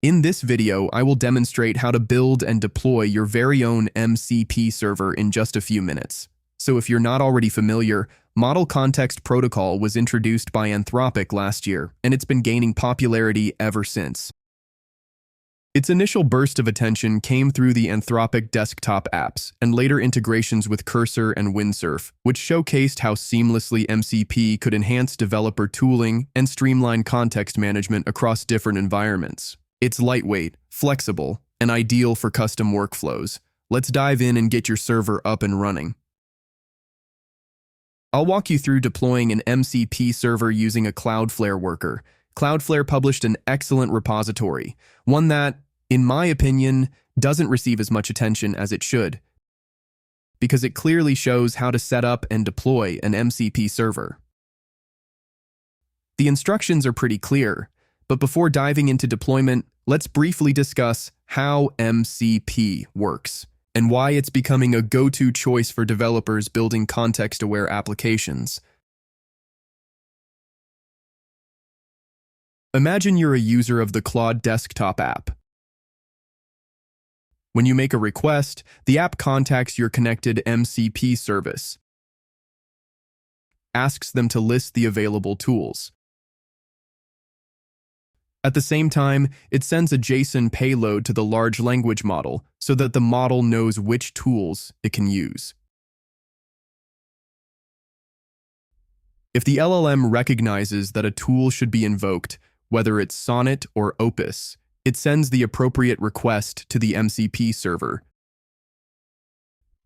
In this video, I will demonstrate how to build and deploy your very own MCP server in just a few minutes. So if you're not already familiar, Model Context Protocol was introduced by Anthropic last year, and it's been gaining popularity ever since. Its initial burst of attention came through the Anthropic desktop apps and later integrations with Cursor and Windsurf, which showcased how seamlessly MCP could enhance developer tooling and streamline context management across different environments. It's lightweight, flexible, and ideal for custom workflows. Let's dive in and get your server up and running. I'll walk you through deploying an MCP server using a Cloudflare worker. Cloudflare published an excellent repository, one that, in my opinion, doesn't receive as much attention as it should, because it clearly shows how to set up and deploy an MCP server. The instructions are pretty clear, but before diving into deployment, let's briefly discuss how MCP works and why it's becoming a go-to choice for developers building context-aware applications. Imagine you're a user of the Claude desktop app. When you make a request, the app contacts your connected MCP service, asks them to list the available tools. At the same time, it sends a JSON payload to the large language model so that the model knows which tools it can use. If the LLM recognizes that a tool should be invoked, whether it's Sonnet or Opus, it sends the appropriate request to the MCP server.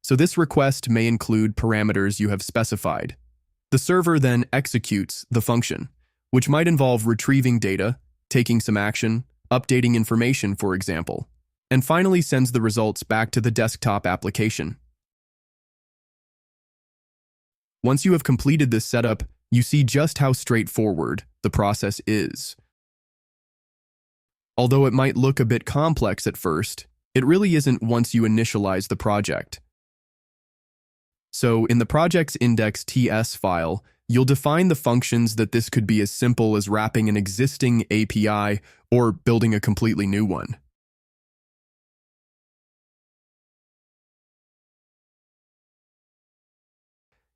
So this request may include parameters you have specified. The server then executes the function, which might involve retrieving data, taking some action, updating information, for example, and finally sends the results back to the desktop application. Once you have completed this setup, you see just how straightforward the process is. Although it might look a bit complex at first, it really isn't once you initialize the project. So in the project's index.ts file, you'll define the functions that this could be as simple as wrapping an existing API or building a completely new one.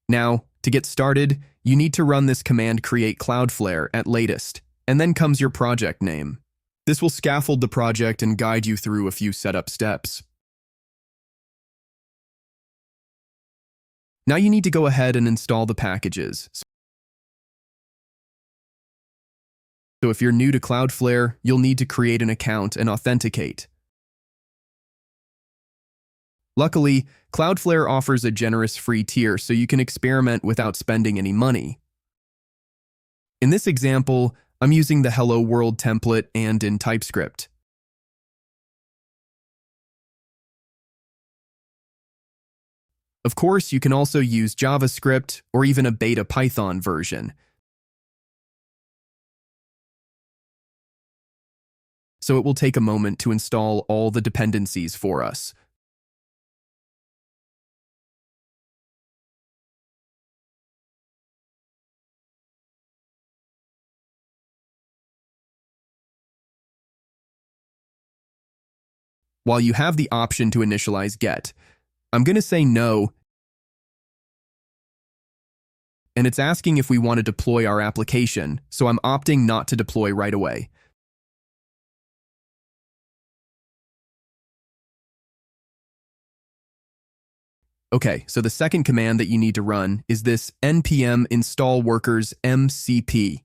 Now, to get started, you need to run this command create Cloudflare at latest, and then comes your project name. This will scaffold the project and guide you through a few setup steps. Now you need to go ahead and install the packages. So if you're new to Cloudflare, you'll need to create an account and authenticate. Luckily, Cloudflare offers a generous free tier so you can experiment without spending any money. In this example, I'm using the Hello World template and in TypeScript. Of course, you can also use JavaScript or even a beta Python version. So it will take a moment to install all the dependencies for us. While you have the option to initialize get, I'm going to say no, and it's asking if we want to deploy our application, so I'm opting not to deploy right away. Okay, so the second command that you need to run is this npm install workers MCP.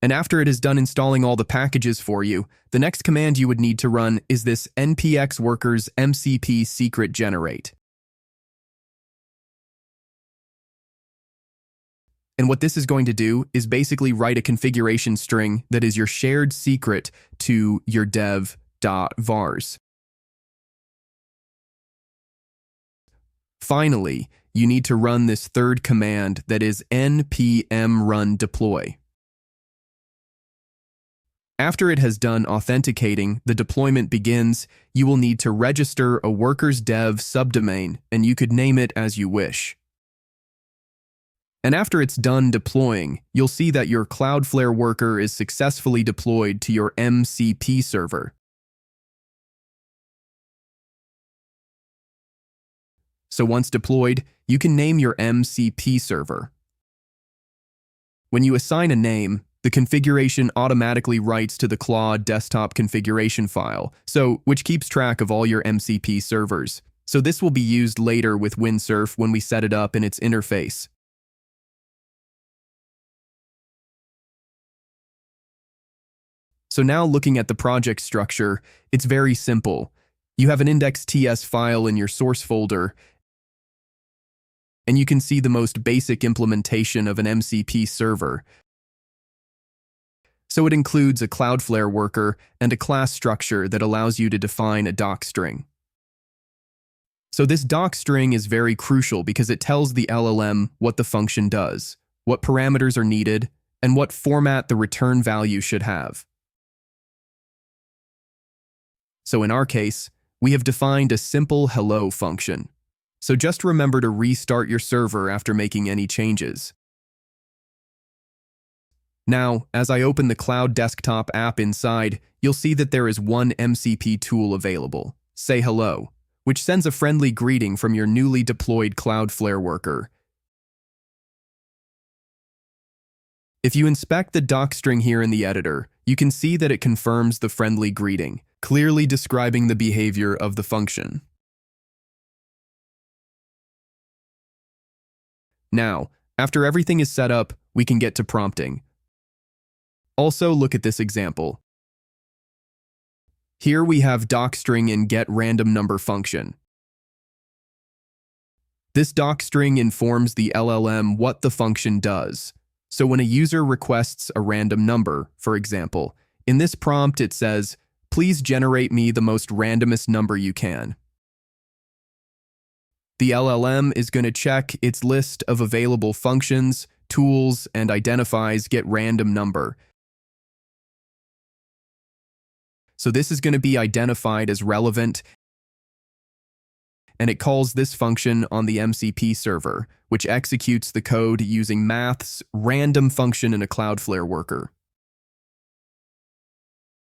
And after it is done installing all the packages for you, the next command you would need to run is this npx workers MCP secret generate. And what this is going to do is basically write a configuration string that is your shared secret to your dev.vars. Finally, you need to run this third command that is npm run deploy. After it has done authenticating, the deployment begins. You will need to register a workers dev subdomain, and you could name it as you wish. And after it's done deploying, you'll see that your Cloudflare worker is successfully deployed to your MCP server. So once deployed, you can name your MCP server. When you assign a name, the configuration automatically writes to the Claude desktop configuration file, which keeps track of all your MCP servers. So this will be used later with windsurf when we set it up in its interface. So now looking at the project structure, it's very simple. You have an index.ts file in your source folder, and you can see the most basic implementation of an MCP server. So it includes a Cloudflare worker and a class structure that allows you to define a doc string. So this doc string is very crucial because it tells the LLM what the function does, what parameters are needed, and what format the return value should have. So in our case, we have defined a simple hello function. So just remember to restart your server after making any changes. Now, as I open the Cloud Desktop app inside, you'll see that there is one MCP tool available, Say Hello, which sends a friendly greeting from your newly deployed Cloudflare worker. If you inspect the doc string here in the editor, you can see that it confirms the friendly greeting, clearly describing the behavior of the function. Now, after everything is set up, we can get to prompting. Also, look at this example. Here we have docstring in getRandomNumber function. This docstring informs the LLM what the function does. So when a user requests a random number, for example, in this prompt it says, "Please generate me the most randomest number you can." The LLM is going to check its list of available functions, tools, and identifies getRandomNumber. So this is going to be identified as relevant, and it calls this function on the MCP server, which executes the code using math's random function in a Cloudflare worker.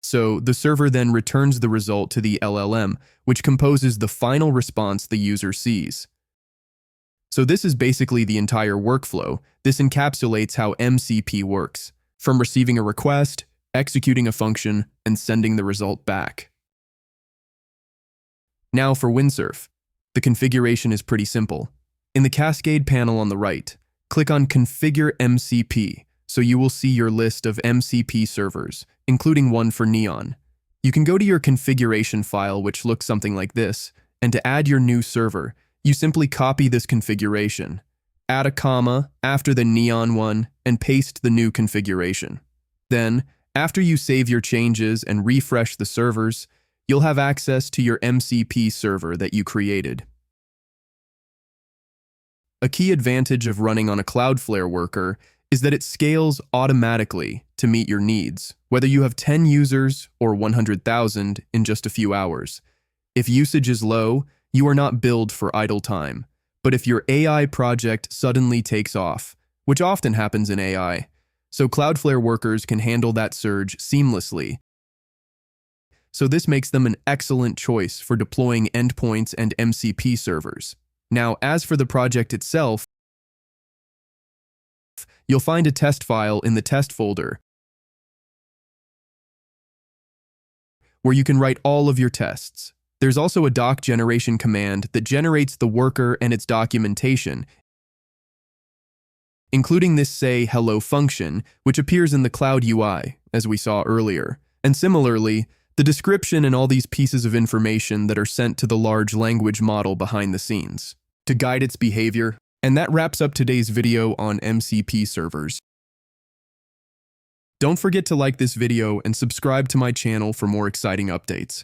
So the server then returns the result to the LLM, which composes the final response the user sees. So this is basically the entire workflow. This encapsulates how MCP works, from receiving a request, executing a function, and sending the result back. Now for windsurf. The configuration is pretty simple. In the Cascade panel on the right, click on Configure MCP, so you will see your list of MCP servers, including one for Neon. You can go to your configuration file, which looks something like this, and to add your new server, you simply copy this configuration, add a comma after the Neon one, and paste the new configuration. Then, after you save your changes and refresh the servers, you'll have access to your MCP server that you created. A key advantage of running on a Cloudflare worker is that it scales automatically to meet your needs, whether you have 10 users or 100,000 in just a few hours. If usage is low, you are not billed for idle time. But if your AI project suddenly takes off, which often happens in AI, so Cloudflare workers can handle that surge seamlessly. So this makes them an excellent choice for deploying endpoints and MCP servers. Now, as for the project itself, you'll find a test file in the test folder where you can write all of your tests. There's also a doc generation command that generates the worker and its documentation, including this say hello function, which appears in the Cloud UI, as we saw earlier. And similarly, the description and all these pieces of information that are sent to the large language model behind the scenes to guide its behavior. And that wraps up today's video on MCP servers. Don't forget to like this video and subscribe to my channel for more exciting updates.